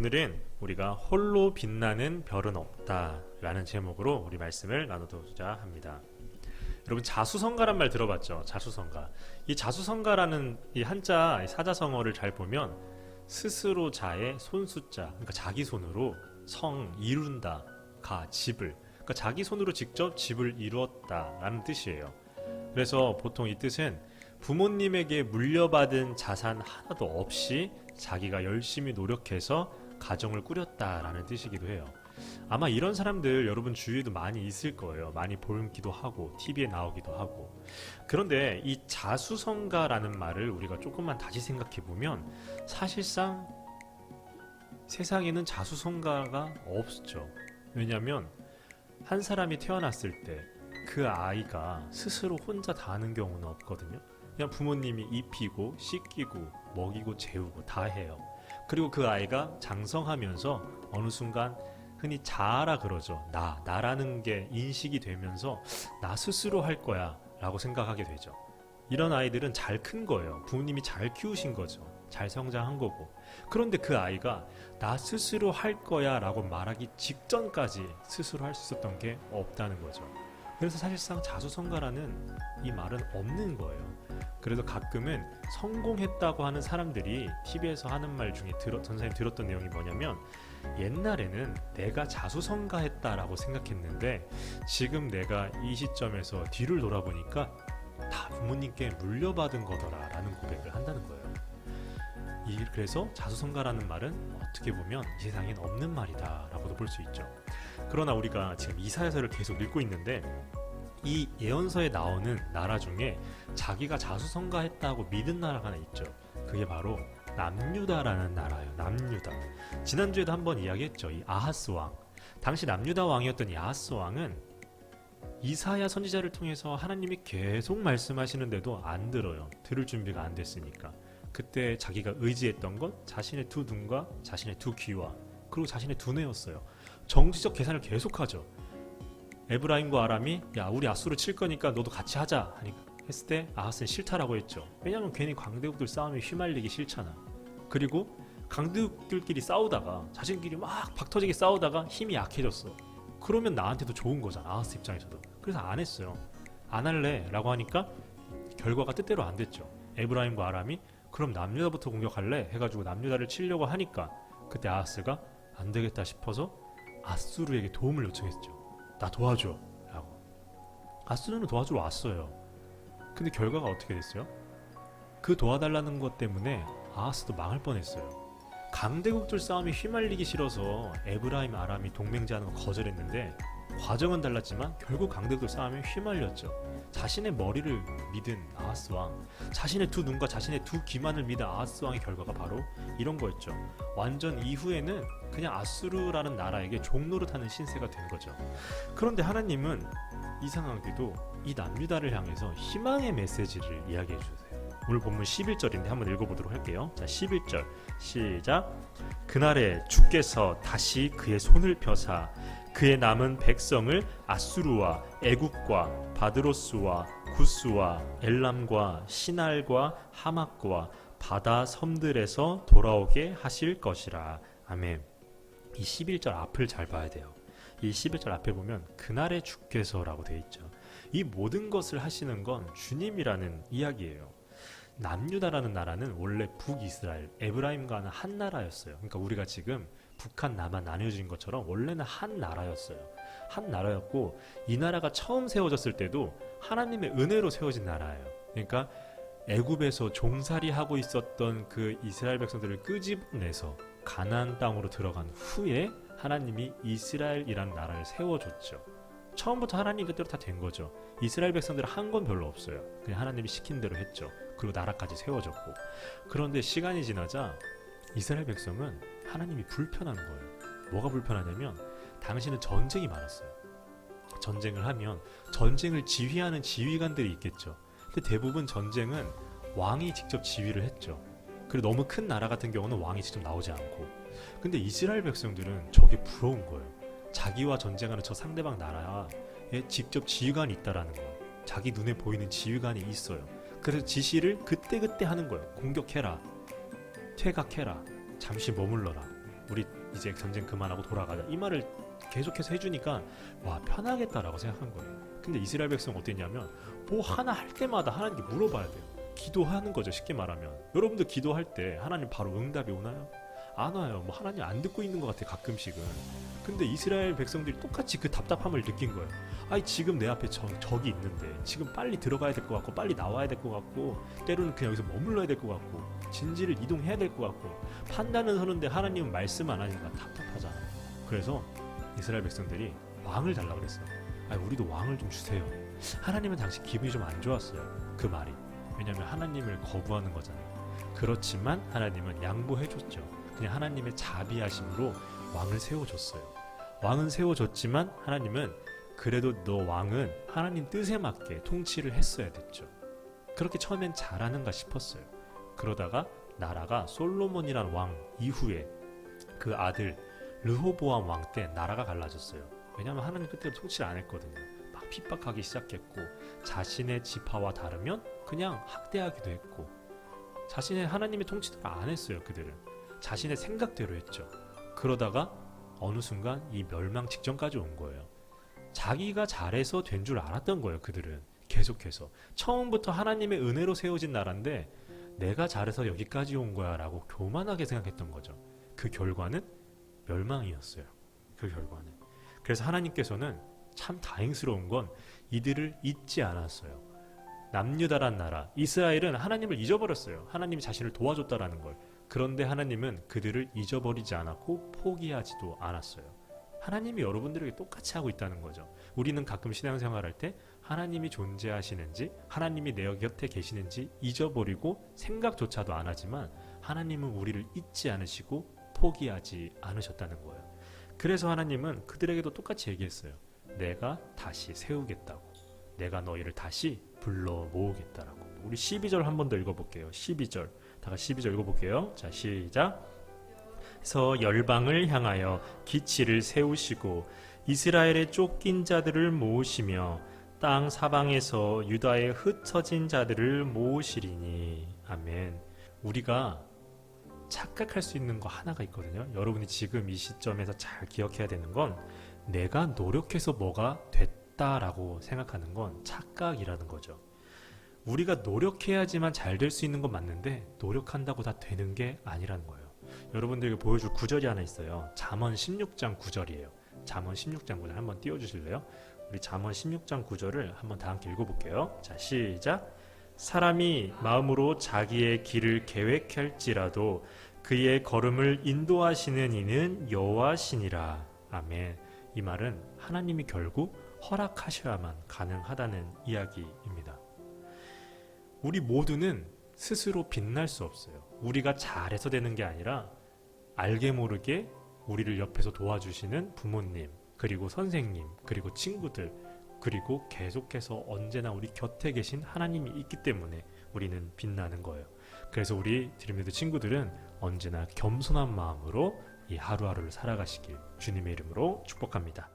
오늘은 우리가 홀로 빛나는 별은 없다 라는 제목으로 우리 말씀을 나누고자 합니다. 여러분, 자수성가란 말 들어봤죠? 자수성가. 이 자수성가라는 이 한자 사자성어를 잘 보면 스스로 자의 손수자, 그러니까 자기 손으로 성, 이룬다, 가, 집을, 그러니까 자기 손으로 직접 집을 이루었다 라는 뜻이에요. 그래서 보통 이 뜻은 부모님에게 물려받은 자산 하나도 없이 자기가 열심히 노력해서 가정을 꾸렸다라는 뜻이기도 해요. 아마 이런 사람들 여러분 주위에도 많이 있을 거예요. 많이 보기도 하고 TV에 나오기도 하고. 그런데 이 자수성가라는 말을 우리가 조금만 다시 생각해 보면 사실상 세상에는 자수성가가 없죠. 왜냐하면 한 사람이 태어났을 때 그 아이가 스스로 혼자 다 하는 경우는 없거든요. 그냥 부모님이 입히고 씻기고 먹이고 재우고 다 해요. 그리고 그 아이가 장성하면서 어느 순간 흔히 자아라 그러죠. 나라는 게 인식이 되면서 나 스스로 할 거야 라고 생각하게 되죠. 이런 아이들은 잘 큰 거예요. 부모님이 잘 키우신 거죠. 잘 성장한 거고. 그런데 그 아이가 나 스스로 할 거야 라고 말하기 직전까지 스스로 할 수 있었던 게 없다는 거죠. 그래서 사실상 자수성가라는 이 말은 없는 거예요. 그래서 가끔은 성공했다고 하는 사람들이 TV에서 하는 말 중에 선생님 들었던 내용이 뭐냐면, 옛날에는 내가 자수성가했다라고 생각했는데 지금 내가 이 시점에서 뒤를 돌아보니까 다 부모님께 물려받은 거더라 라는 고백을 한다는 거예요. 그래서 자수성가라는 말은 어떻게 보면 이 세상엔 없는 말이다 라고도 볼 수 있죠. 그러나 우리가 지금 이사야서를 계속 읽고 있는데 이 예언서에 나오는 나라 중에 자기가 자수성가했다고 믿은 나라가 하나 있죠. 그게 바로 남유다라는 나라예요. 남유다. 지난주에도 한번 이야기했죠. 이 아하스 왕. 당시 남유다 왕이었던 이 아하스 왕은 이사야 선지자를 통해서 하나님이 계속 말씀하시는데도 안 들어요. 들을 준비가 안 됐으니까. 그때 자기가 의지했던 것, 자신의 두 눈과 자신의 두 귀와 그리고 자신의 두뇌였어요. 정치적 계산을 계속하죠. 에브라임과 아람이 야 우리 아수르 칠 거니까 너도 같이 하자 하니까 했을 때 아하스는 싫다라고 했죠. 왜냐하면 괜히 강대국들 싸움에 휘말리기 싫잖아. 그리고 강대국들끼리 싸우다가 자신끼리 막 박터지게 싸우다가 힘이 약해졌어. 그러면 나한테도 좋은 거잖아. 아하스 입장에서도. 그래서 안 했어요. 안 할래 라고 하니까 결과가 뜻대로 안 됐죠. 에브라임과 아람이 그럼 남유다부터 공격할래 해가지고 남유다를 치려고 하니까 그때 아하스가 안 되겠다 싶어서 아수르에게 도움을 요청했죠. 나 도와줘 라고. 아수르는 도와주러 왔어요. 근데 결과가 어떻게 됐어요? 그 도와달라는 것 때문에 아하스도 망할 뻔했어요. 강대국들 싸움에 휘말리기 싫어서 에브라임 아람이 동맹제하는 거 거절했는데 과정은 달랐지만 결국 강대국들 싸움에 휘말렸죠. 자신의 머리를 믿은 아하스 왕, 자신의 두 눈과 자신의 두 귀만을 믿은 아하스 왕의 결과가 바로 이런 거였죠. 완전 이후에는 그냥 아수르라는 나라에게 종노릇하는 신세가 된 거죠. 그런데 하나님은 이상하게도 이 남유다를 향해서 희망의 메시지를 이야기해 주세요. 오늘 본문 11절인데 한번 읽어보도록 할게요. 자, 11절 시작. 그날에 주께서 다시 그의 손을 펴사 그의 남은 백성을 아수르와 애국과 바드로스와 구스와 엘람과 시날과 하맛과 바다 섬들에서 돌아오게 하실 것이라. 아멘. 이 11절 앞을 잘 봐야 돼요. 이 11절 앞에 보면 그날의 주께서라고 되어 있죠. 이 모든 것을 하시는 건 주님이라는 이야기예요. 남유다라는 나라는 원래 북이스라엘, 에브라임과는 한 나라였어요. 그러니까 우리가 지금 북한, 남한 나뉘어진 것처럼 원래는 한 나라였어요. 한 나라였고 이 나라가 처음 세워졌을 때도 하나님의 은혜로 세워진 나라예요. 그러니까 애굽에서 종살이하고 있었던 그 이스라엘 백성들을 끄집어내서 가나안 땅으로 들어간 후에 하나님이 이스라엘이라는 나라를 세워줬죠. 처음부터 하나님 뜻대로 다 된 거죠. 이스라엘 백성들은 한 건 별로 없어요. 그냥 하나님이 시킨 대로 했죠. 그리고 나라까지 세워졌고. 그런데 시간이 지나자 이스라엘 백성은 하나님이 불편한 거예요. 뭐가 불편하냐면 당시는 전쟁이 많았어요. 전쟁을 하면 전쟁을 지휘하는 지휘관들이 있겠죠. 근데 대부분 전쟁은 왕이 직접 지휘를 했죠. 그리고 너무 큰 나라 같은 경우는 왕이 직접 나오지 않고. 근데 이스라엘 백성들은 저게 부러운 거예요. 자기와 전쟁하는 저 상대방 나라에 직접 지휘관이 있다라는 거예요. 자기 눈에 보이는 지휘관이 있어요. 그래서 지시를 그때그때 하는 거예요. 공격해라, 퇴각해라, 잠시 머물러라, 우리 이제 전쟁 그만하고 돌아가자 이 말을 계속해서 해주니까 와 편하겠다라고 생각한 거예요. 근데 이스라엘 백성 어땠냐면 뭐 하나 할 때마다 하나님께 물어봐야 돼요. 기도하는 거죠. 쉽게 말하면 여러분들 기도할 때 하나님 바로 응답이 오나요? 안 와요. 뭐 하나님 안 듣고 있는 것 같아 가끔씩은. 근데 이스라엘 백성들이 똑같이 그 답답함을 느낀 거예요. 아니 지금 내 앞에 적이 있는데 지금 빨리 들어가야 될 것 같고 빨리 나와야 될 것 같고 때로는 그냥 여기서 머물러야 될 것 같고 진지를 이동해야 될 것 같고 판단은 서는데 하나님은 말씀 안 하니까 답답하잖아요. 그래서 이스라엘 백성들이 왕을 달라고 그랬어요. 아니 우리도 왕을 좀 주세요. 하나님은 당시 기분이 좀 안 좋았어요. 그 말이. 왜냐하면 하나님을 거부하는 거잖아요. 그렇지만 하나님은 양보해줬죠. 그냥 하나님의 자비하심으로 왕을 세워줬어요. 왕은 세워줬지만 하나님은 그래도 너 왕은 하나님 뜻에 맞게 통치를 했어야 됐죠. 그렇게 처음엔 잘하는가 싶었어요. 그러다가 나라가 솔로몬이란 왕 이후에 그 아들 르호보암 왕 때 나라가 갈라졌어요. 왜냐하면 하나님 그때 통치를 안 했거든요. 막 핍박하기 시작했고 자신의 지파와 다르면 그냥 학대하기도 했고 자신의 하나님의 통치를 안 했어요. 그들은 자신의 생각대로 했죠. 그러다가 어느 순간 이 멸망 직전까지 온 거예요. 자기가 잘해서 된 줄 알았던 거예요. 그들은 계속해서 처음부터 하나님의 은혜로 세워진 나라인데 내가 잘해서 여기까지 온 거야 라고 교만하게 생각했던 거죠. 그 결과는 멸망이었어요. 그 결과는. 그래서 하나님께서는 참 다행스러운 건 이들을 잊지 않았어요. 남유다란 나라 이스라엘은 하나님을 잊어버렸어요. 하나님이 자신을 도와줬다라는 걸. 그런데 하나님은 그들을 잊어버리지 않았고 포기하지도 않았어요. 하나님이 여러분들에게 똑같이 하고 있다는 거죠. 우리는 가끔 신앙생활할 때 하나님이 존재하시는지 하나님이 내 곁에 계시는지 잊어버리고 생각조차도 안 하지만 하나님은 우리를 잊지 않으시고 포기하지 않으셨다는 거예요. 그래서 하나님은 그들에게도 똑같이 얘기했어요. 내가 다시 세우겠다고. 내가 너희를 다시 불러 모으겠다라고. 우리 12절 한 번 더 읽어볼게요. 12절 다 같이 12절 읽어볼게요. 자 시작. 그래서 열방을 향하여 기치를 세우시고 이스라엘의 쫓긴 자들을 모으시며 땅 사방에서 유다의 흩어진 자들을 모으시리니. 아멘. 우리가 착각할 수 있는 거 하나가 있거든요. 여러분이 지금 이 시점에서 잘 기억해야 되는 건 내가 노력해서 뭐가 됐다라고 생각하는 건 착각이라는 거죠. 우리가 노력해야지만 잘 될 수 있는 건 맞는데 노력한다고 다 되는 게 아니라는 거예요. 여러분들에게 보여줄 구절이 하나 있어요. 잠언 16장 9절이에요. 잠언 16장 9절 한번 띄워주실래요? 우리 잠언 16장 9절을 한번 다 함께 읽어볼게요. 자 시작. 사람이 마음으로 자기의 길을 계획할지라도 그의 걸음을 인도하시는 이는 여호와시니라. 아멘. 이 말은 하나님이 결국 허락하셔야만 가능하다는 이야기입니다. 우리 모두는 스스로 빛날 수 없어요. 우리가 잘해서 되는 게 아니라 알게 모르게 우리를 옆에서 도와주시는 부모님, 그리고 선생님, 그리고 친구들, 그리고 계속해서 언제나 우리 곁에 계신 하나님이 있기 때문에 우리는 빛나는 거예요. 그래서 우리 드림리더 친구들은 언제나 겸손한 마음으로 이 하루하루를 살아가시길 주님의 이름으로 축복합니다.